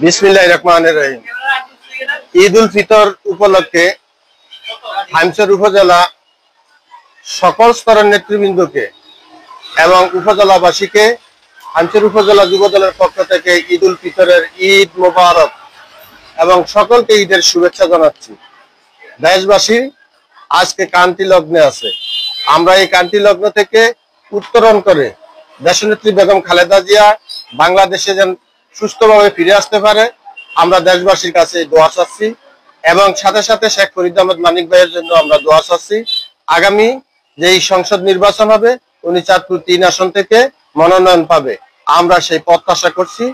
বিসমিল্লাহির রহমানির রহিম। ঈদ উল ফিতর উপলক্ষে হামচর উপজেলা সকল স্তরের নেতৃবৃন্দকে এবং উপজেলাবাসীকে হামচর উপজেলা যুব দলের পক্ষ থেকে ঈদ উল ফিতরের ঈদ মোবারক এবং সকলকে ঈদের শুভেচ্ছা জানাচ্ছি। দেশবাসী আজকে কান্তি লগ্নে আছে। আমরা এই কান্তি লগ্ন থেকে উত্তরণ করে দেশনেত্রী বেগম খালেদা জিয়া বাংলাদেশে যেন সুস্থভাবে ফিরে আসতে পারে আমরা দেশবাসীর কাছে দোয়া চাচ্ছি এবং সাথে সাথে শেখ ফরিদ আহমেদ মানিক ভাইয়ের জন্য আমরা দোয়া চাচ্ছি। আগামী যেই সংসদ নির্বাচন হবে উনি চাঁদপুর 3 আসন থেকে মনোনয়ন পাবে, আমরা সেই প্রত্যাশা করছি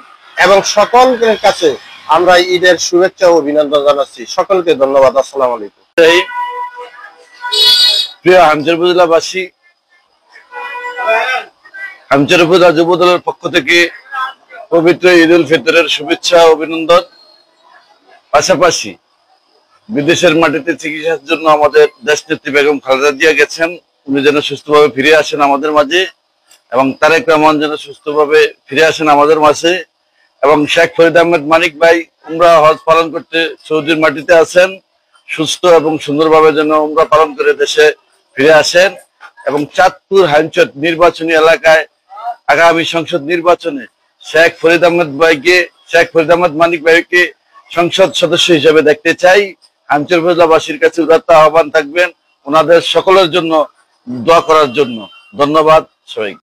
এবং সকলের কাছে আমরা ঈদের শুভেচ্ছা ও অভিনন্দন জানাচ্ছি। সকলকে ধন্যবাদ। আসসালামু আলাইকুম। প্রিয় হামচর উপজেলাবাসী, হামচর উপজেলা যুব দলের পক্ষ থেকে পবিত্র ঈদ উল ফিতরের শুভেচ্ছা অভিনন্দন। পাশাপাশি বিদেশের মাটিতে চিকিৎসার জন্য আমাদের দেশনেত্রী বেগম খালেদা জিয়া গেছেন, উনি যেন সুস্থভাবে ফিরে আসেন আমাদের মাঝে এবং তারেক রহমান যেন সুস্থভাবে ফিরে আসেন আমাদের মাঝে এবং শেখ ফরিদ আহমেদ মানিক ভাই উমরা হজ পালন করতে সৌদির মাটিতে আছেন, সুস্থ এবং সুন্দরভাবে যেন উমরা পালন করে দেশে ফিরে আসেন এবং চাঁদপুর হামচর নির্বাচনী এলাকায় আগামী সংসদ নির্বাচনে শেখ ফরিদ আহমেদ মানিক ভাইকে সংসদ সদস্য হিসেবে দেখতে চাই। হামচর উপজেলাবাসীর কাছে উদাত্ত আহ্বান থাকবেন ওনাদের সকলের জন্য দোয়া করার জন্য। ধন্যবাদ সবাইকে।